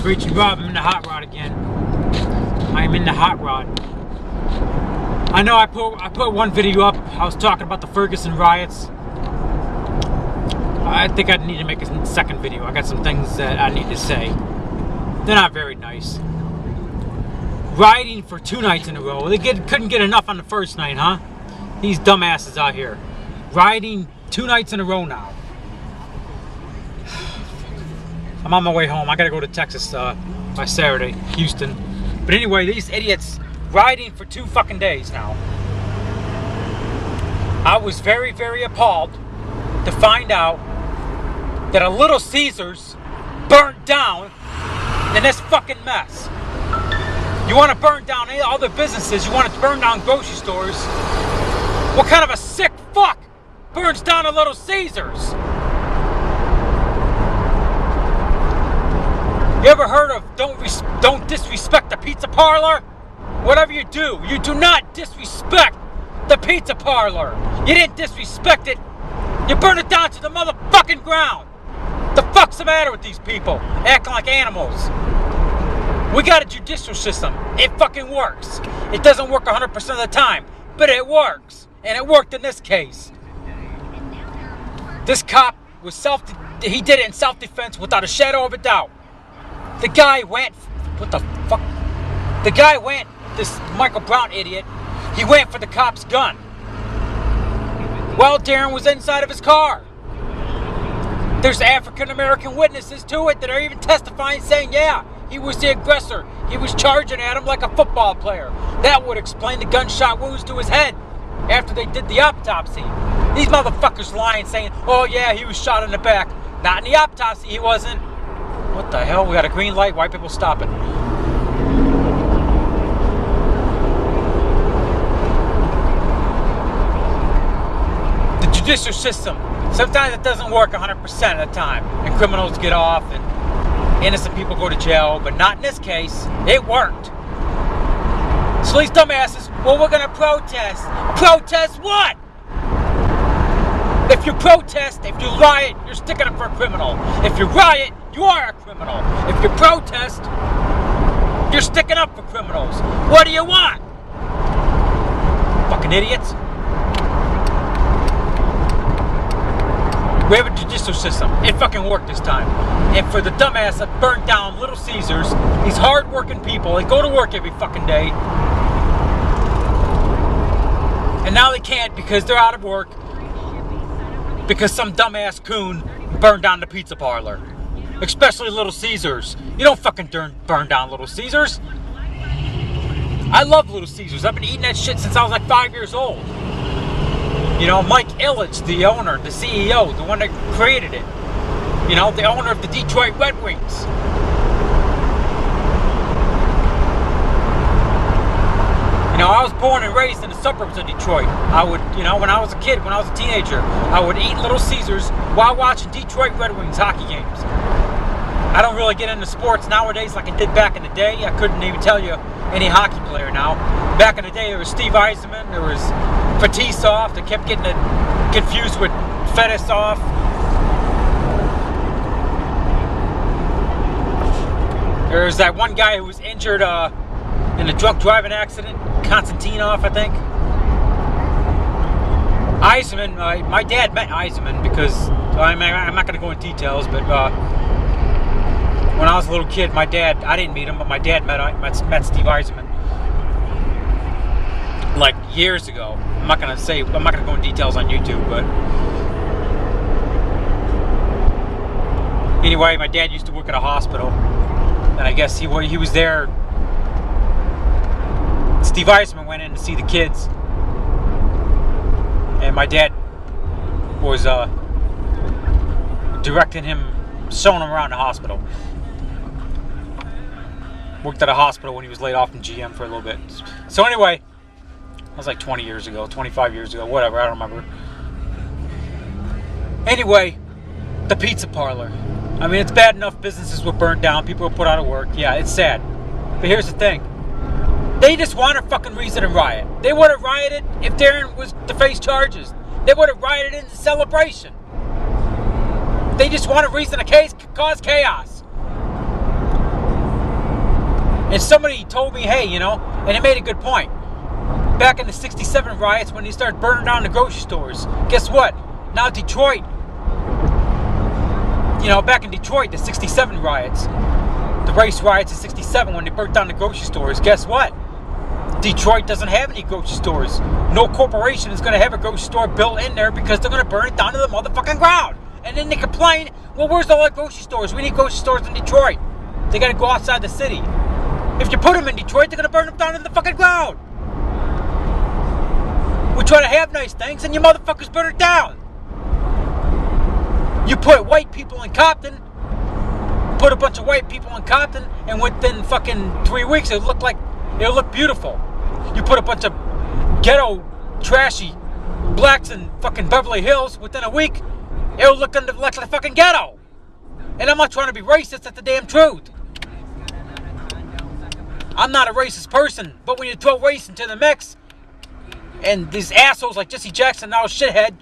Preaching Rob, I'm in the hot rod again. I am in the hot rod. I know I put one video up. I was talking about the Ferguson riots. I think I need to make a second video. I got some things that I need to say. They're not very nice. Rioting for 2 nights in a row. They couldn't get enough on the first night, huh? These dumbasses out here. Rioting 2 nights in a row now. I'm on my way home. I gotta go to Texas by Saturday, Houston. But anyway, these idiots rioting for 2 fucking days now. I was very, very appalled to find out that a Little Caesars burnt down in this fucking mess. You want to burn down all the businesses, you want to burn down grocery stores. What kind of a sick fuck burns down a Little Caesars? You ever heard of don't disrespect the pizza parlor? Whatever you do not disrespect the pizza parlor. You didn't disrespect it. You burn it down to the motherfucking ground. The fuck's the matter with these people? Acting like animals. We got a judicial system. It fucking works. It doesn't work 100% of the time, but it works. And it worked in this case. This cop he did it in self-defense without a shadow of a doubt. The guy went, this Michael Brown idiot, he went for the cop's gun. While Darren was inside of his car. There's African-American witnesses to it that are even testifying saying, yeah, he was the aggressor. He was charging at him like a football player. That would explain the gunshot wounds to his head after they did the autopsy. These motherfuckers lying saying, oh yeah, he was shot in the back. Not in the autopsy, he wasn't. What the hell? We got a green light, white people stopping. The judicial system. Sometimes it doesn't work 100% of the time. And criminals get off and innocent people go to jail. But not in this case. It worked. So these dumbasses, well, we're going to protest. Protest what? If you protest, if you riot, you're sticking up for a criminal. If you riot, you are a criminal. If you protest, you're sticking up for criminals. What do you want? Fucking idiots. We have a judicial system. It fucking worked this time. And for the dumbass that burnt down Little Caesars, these hard-working people, they go to work every fucking day. And now they can't because they're out of work. Because some dumbass coon burned down the pizza parlor. Especially Little Caesars. You don't fucking burn down Little Caesars. I love Little Caesars. I've been eating that shit since I was like 5 years old. You know, Mike Ilitch, the owner, the CEO, the one that created it. You know, the owner of the Detroit Red Wings. You know, I was born and raised in the suburbs of Detroit. I would, you know, when I was a kid, when I was a teenager, I would eat Little Caesars while watching Detroit Red Wings hockey games. I don't really get into sports nowadays like I did back in the day. I couldn't even tell you any hockey player now. Back in the day, there was Steve Yzerman, there was Fetisov, that kept getting it confused with Fetisov. There was that one guy who was injured in a drunk driving accident, Konstantinov, I think. Yzerman, my dad met Yzerman because, I'm not going to go into details, but when I was a little kid, I didn't meet him, but my dad met Steve Yzerman. Like years ago. I'm not going to go into details on YouTube, but anyway, my dad used to work at a hospital, and I guess he was there. Steve Yzerman went in to see the kids, and my dad was directing him, showing him around the hospital. Worked at a hospital when he was laid off from GM for a little bit. So anyway, that was like 20 years ago, 25 years ago, whatever, I don't remember. Anyway, the pizza parlor. I mean, it's bad enough businesses were burnt down, people were put out of work. Yeah, it's sad. But here's the thing. They just want a fucking reason to riot. They would have rioted if Darren was to face charges. They would have rioted in celebration. They just want a reason to cause chaos. And somebody told me, hey, you know, and it made a good point. Back in the 67 riots, when they started burning down the grocery stores, guess what? Now Detroit, you know, back in Detroit, the 67 riots, the race riots of 67, when they burnt down the grocery stores, guess what? Detroit doesn't have any grocery stores. No corporation is going to have a grocery store built in there because they're going to burn it down to the motherfucking ground. And then they complain, well, where's all the grocery stores? We need grocery stores in Detroit. They got to go outside the city. If you put them in Detroit, they're going to burn them down to the fucking ground. We try to have nice things and you motherfuckers burn it down. You put white people in Compton, put a bunch of white people in Compton, and within fucking 3 weeks it'll look beautiful. You put a bunch of ghetto, trashy blacks in fucking Beverly Hills, within a week, it'll look like the fucking ghetto. And I'm not trying to be racist, that's the damn truth. I'm not a racist person, but when you throw race into the mix, and these assholes like Jesse Jackson, now shithead,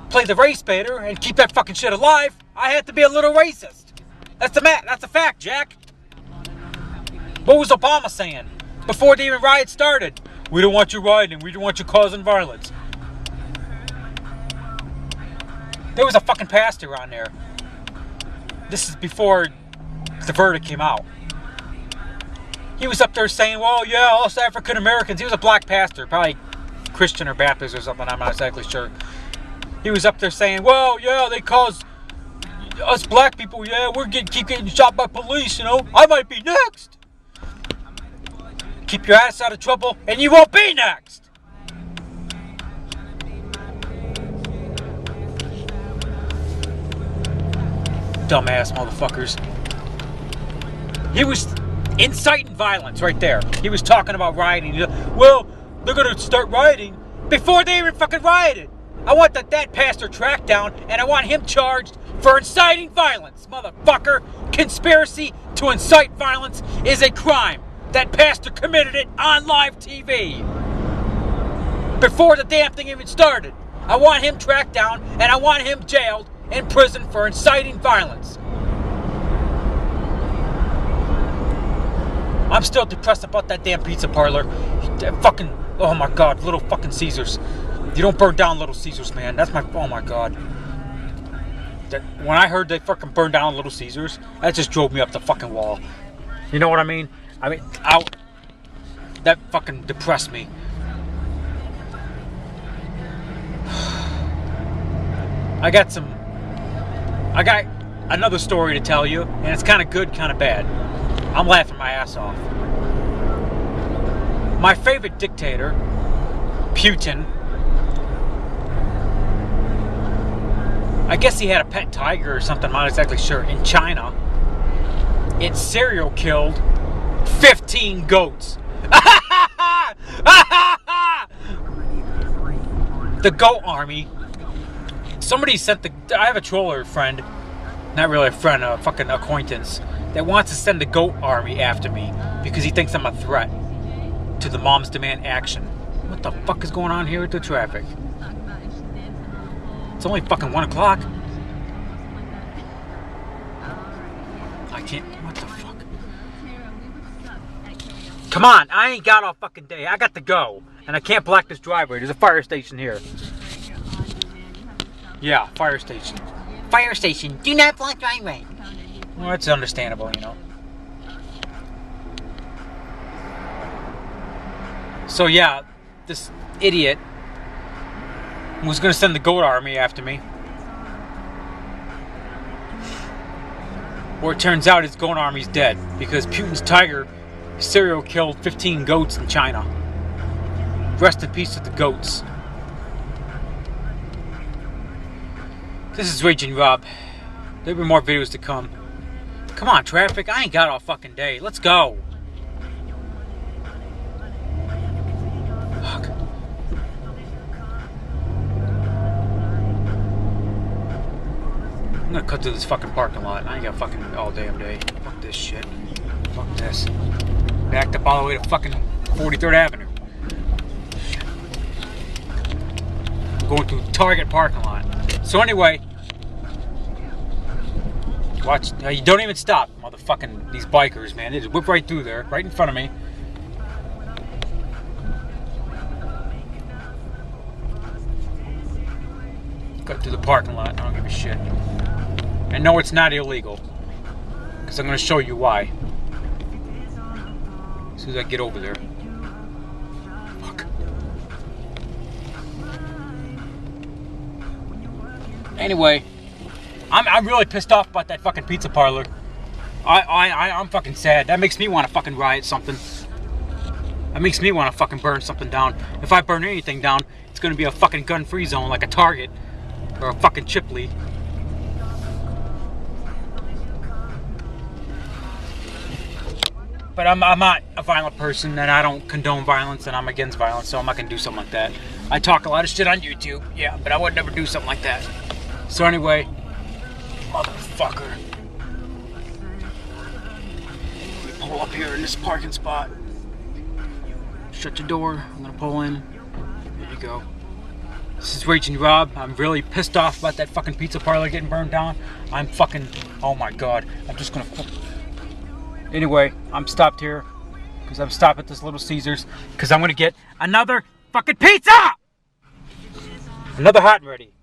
play the race baiter and keep that fucking shit alive, I had to be a little racist. That's a fact, Jack. What was Obama saying before the even riot started? We don't want you rioting. We don't want you causing violence. There was a fucking pastor on there. This is before the verdict came out. He was up there saying, well, yeah, us African Americans. He was a black pastor, probably Christian or Baptist or something. I'm not exactly sure. He was up there saying, well, yeah, they cause us black people, yeah, keep getting shot by police, you know. I might be next. Keep your ass out of trouble, and you won't be next. Dumbass motherfuckers. He was inciting violence right there. He was talking about rioting. Well, they're going to start rioting before they even fucking rioted. I want that pastor tracked down, and I want him charged for inciting violence, motherfucker. Conspiracy to incite violence is a crime. That pastor committed it on live TV. Before the damn thing even started. I want him tracked down, and I want him jailed in prison for inciting violence. I'm still depressed about that damn pizza parlor. That fucking, oh my God, Little fucking Caesars. You don't burn down Little Caesars, man. That's my, oh my God. When I heard they fucking burned down Little Caesars, that just drove me up the fucking wall. You know what I mean? That fucking depressed me. I got another story to tell you, and it's kind of good, kind of bad. I'm laughing my ass off. My favorite dictator, Putin, I guess he had a pet tiger or something, I'm not exactly sure, in China. It serial killed 15 goats. The goat army. Somebody sent I have a troller friend, not really a friend, a fucking acquaintance, that wants to send the goat army after me because he thinks I'm a threat to the moms demand action. What the fuck is going on here with the traffic? It's only fucking 1 o'clock. I can't, what the fuck? Come on, I ain't got all fucking day. I got to go. And I can't block this driveway. There's a fire station here. Yeah, fire station. Fire station. Do not block driveway. Well, it's understandable, you know. So yeah, this idiot was going to send the goat army after me. Or it turns out his goat army's dead because Putin's tiger serial killed 15 goats in China. Rest in peace to the goats. This is Raging Rob. There'll be more videos to come. Come on, traffic. I ain't got all fucking day. Let's go. Fuck. I'm gonna cut through this fucking parking lot. I ain't got fucking all damn day. Fuck this shit. Fuck this. Backed up all the way to fucking 43rd Avenue. Going through Target parking lot. So anyway, Watch. You don't even stop, motherfucking these bikers, man. They just whip right through there, right in front of me. Go through the parking lot. I don't give a shit. And no, it's not illegal. Because I'm going to show you why. As soon as I get over there. Fuck. Anyway, I'm really pissed off about that fucking pizza parlor. I'm fucking sad. That makes me want to fucking riot something. That makes me want to fucking burn something down. If I burn anything down, it's going to be a fucking gun-free zone like a Target. Or a fucking Chipley. But I'm not a violent person, and I don't condone violence, and I'm against violence, so I'm not going to do something like that. I talk a lot of shit on YouTube, yeah, but I would never do something like that. So anyway, motherfucker. Let me pull up here in this parking spot. Shut your door. I'm going to pull in. There you go. This is Raging Rob. I'm really pissed off about that fucking pizza parlor getting burned down. I'm fucking... Oh my god. I'm just gonna... Anyway, I'm stopped here. Because I'm stopped at this Little Caesars. Because I'm gonna get another fucking pizza! Another hot and ready.